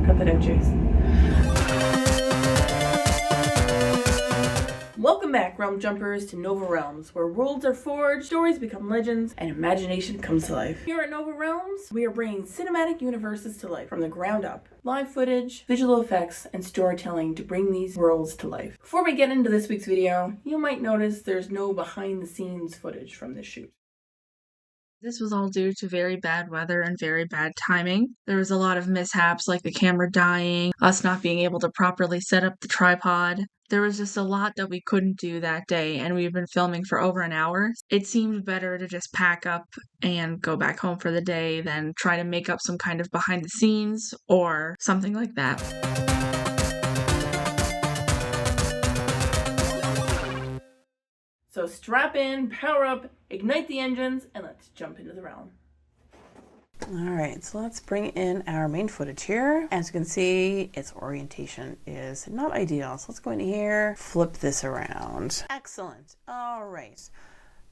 Cut that out, Jace. Welcome back, Realm Jumpers, to Nova Realms, where worlds are forged, stories become legends, and imagination comes to life. Here at Nova Realms, we are bringing cinematic universes to life from the ground up. Live footage, visual effects, and storytelling to bring these worlds to life. Before we get into this week's video, you might notice there's no behind-the-scenes footage from this shoot. This was all due to very bad weather and very bad timing. There was a lot of mishaps, like the camera dying, us not being able to properly set up the tripod. There was just a lot that we couldn't do that day, and we've been filming for over an hour. It seemed better to just pack up and go back home for the day than try to make up some kind of behind the scenes or something like that. So strap in, power up, ignite the engines, and let's jump into the realm. Alright, so let's bring in our main footage here. As you can see, its orientation is not ideal. So let's go in here, flip this around. Excellent. Alright.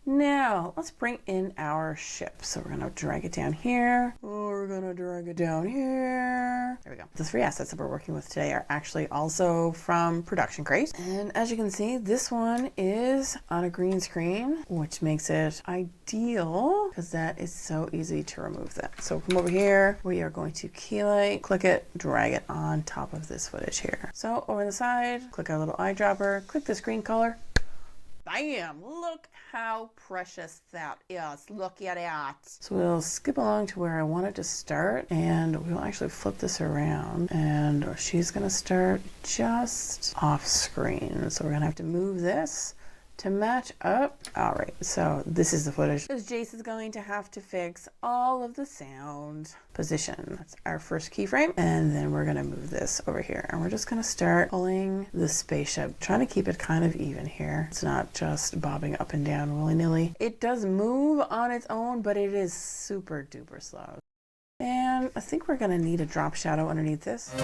Now, let's bring in our ship. So we're going to drag it down here. We're going to drag it down here. There we go. The three assets that we're working with today are actually also from Production Crate. And as you can see, this one is on a green screen, which makes it ideal because that is so easy to remove that. So from over here, we are going to keylight, click it, drag it on top of this footage here. So over the side, click our little eyedropper, click the screen color. Bam! Look how precious that is. Look at that. So we'll skip along to where I want it to start, and we'll actually flip this around, and she's going to start just off screen. So we're going to have to move this to match up. All right, so this is the footage because Jace is going to have to fix all of the sound position. That's our first keyframe, and then we're gonna move this over here, and we're just gonna start pulling the spaceship, trying to keep it kind of even here. It's not just bobbing up and down willy-nilly. It does move on its own, but it is super duper slow. And I think we're gonna need a drop shadow underneath this.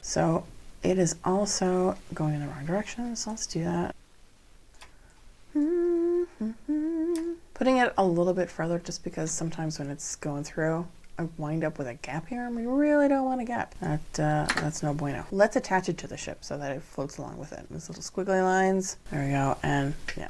So it is also going in the wrong direction, so let's do that. Putting it a little bit further just because sometimes when it's going through, I wind up with a gap here, and we really don't want a gap. That's no bueno. Let's attach it to the ship so that it floats along with it. These little squiggly lines. There we go, and yeah.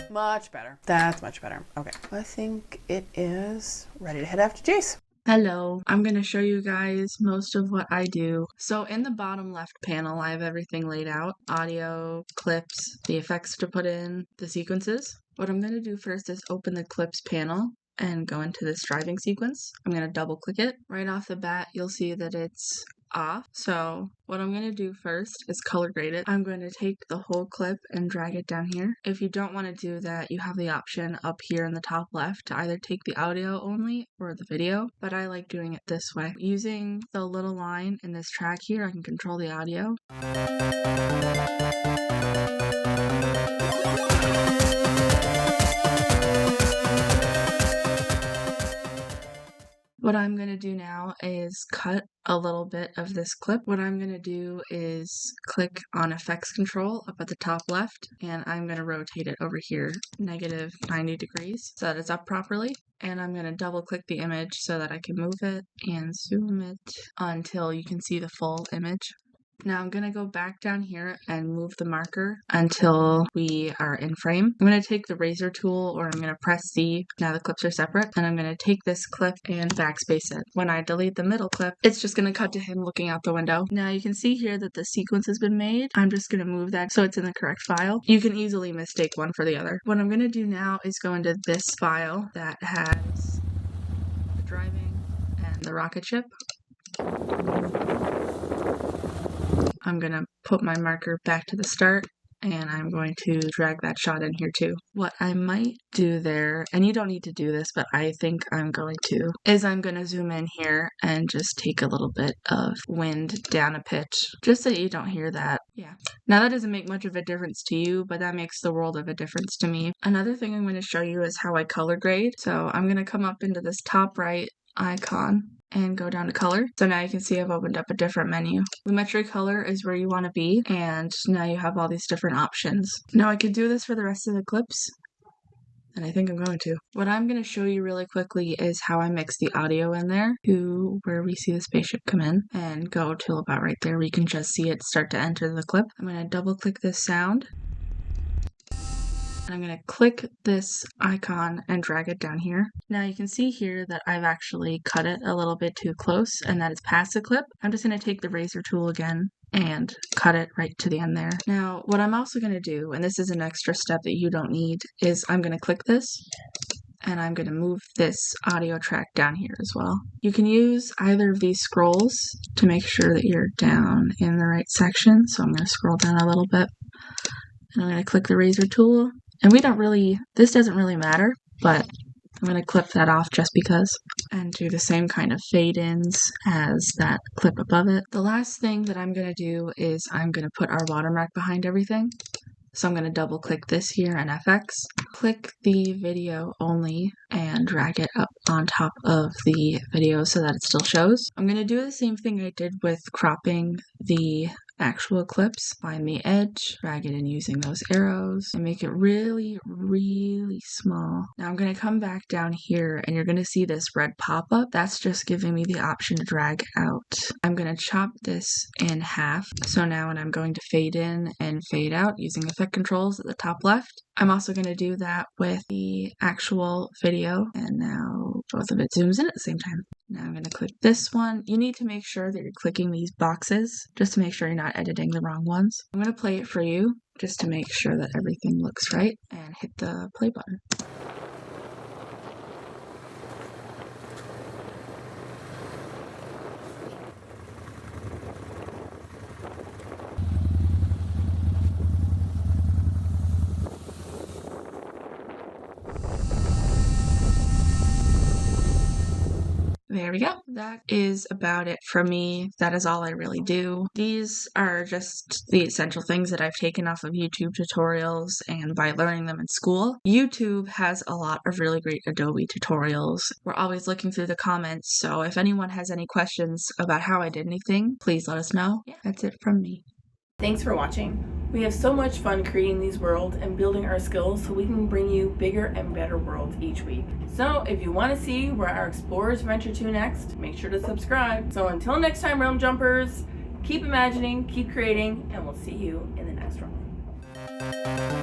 Much better. That's much better. Okay. I think it is ready to head after Jace. Hello, I'm going to show you guys most of what I do. So in the bottom left panel, I have everything laid out. Audio, clips, the effects to put in, the sequences. What I'm going to do first is open the clips panel and go into this driving sequence. I'm going to double click it. Right off the bat, you'll see that it's off. So what I'm going to do first is color grade it. I'm going to take the whole clip and drag it down here. If you don't want to do that, you have the option up here in the top left to either take the audio only or the video, but I like doing it this way. Using the little line in this track here, I can control the audio. What What I'm going to do now is cut a little bit of this clip. What I'm going to do is click on effects control up at the top left, and I'm going to rotate it over here -90 degrees so that it's up properly. And I'm going to double click the image so that I can move it and zoom it until you can see the full image. Now I'm going to go back down here and move the marker until we are in frame. I'm going to take the razor tool, or I'm going to press C, now the clips are separate, and I'm going to take this clip and backspace it. When I delete the middle clip, it's just going to cut to him looking out the window. Now you can see here that the sequence has been made. I'm just going to move that so it's in the correct file. You can easily mistake one for the other. What I'm going to do now is go into this file that has the driving and the rocket ship. I'm going to put my marker back to the start, and I'm going to drag that shot in here too. What I might do there, and you don't need to do this, but I think I'm going to, is I'm going to zoom in here and just take a little bit of wind down a pitch, just so that you don't hear that. Yeah. Now that doesn't make much of a difference to you, but that makes the world of a difference to me. Another thing I'm going to show you is how I color grade. So I'm going to come up into this top right icon and go down to color. So now you can see I've opened up a different menu. Lumetri color is where you want to be, and now you have all these different options. Now I could do this for the rest of the clips, and I think I'm going to. What I'm going to show you really quickly is how I mix the audio in there to where we see the spaceship come in, and go till about right there where you can just see it start to enter the clip. I'm going to double click this sound. I'm going to click this icon and drag it down here. Now you can see here that I've actually cut it a little bit too close and that it's past the clip. I'm just going to take the razor tool again and cut it right to the end there. Now what I'm also going to do, and this is an extra step that you don't need, is I'm going to click this and I'm going to move this audio track down here as well. You can use either of these scrolls to make sure that you're down in the right section. So I'm going to scroll down a little bit, and I'm going to click the razor tool. And this doesn't really matter, but I'm going to clip that off just because, and do the same kind of fade-ins as that clip above it. The last thing that I'm going to do is I'm going to put our watermark behind everything. So I'm going to double click this here in FX, click the video only, and drag it up on top of the video so that it still shows. I'm going to do the same thing I did with cropping the actual clips. Find the edge, drag it in using those arrows, and make it really, really small. Now I'm going to come back down here, and you're going to see this red pop-up. That's just giving me the option to drag out. I'm going to chop this in half. So now when I'm going to fade in and fade out using effect controls at the top left, I'm also going to do that with the actual video, and now both of it zooms in at the same time. Now I'm going to click this one. You need to make sure that you're clicking these boxes just to make sure you're not editing the wrong ones. I'm going to play it for you just to make sure that everything looks right, and hit the play button. There we go. That is about it for me. That is all I really do. These are just the essential things that I've taken off of YouTube tutorials and by learning them in school. YouTube has a lot of really great Adobe tutorials. We're always looking through the comments, so if anyone has any questions about how I did anything, please let us know. Yeah, that's it from me. Thanks for watching. We have so much fun creating these worlds and building our skills so we can bring you bigger and better worlds each week. So if you want to see where our explorers venture to next, make sure to subscribe. So until next time, Realm Jumpers, keep imagining, keep creating, and we'll see you in the next realm.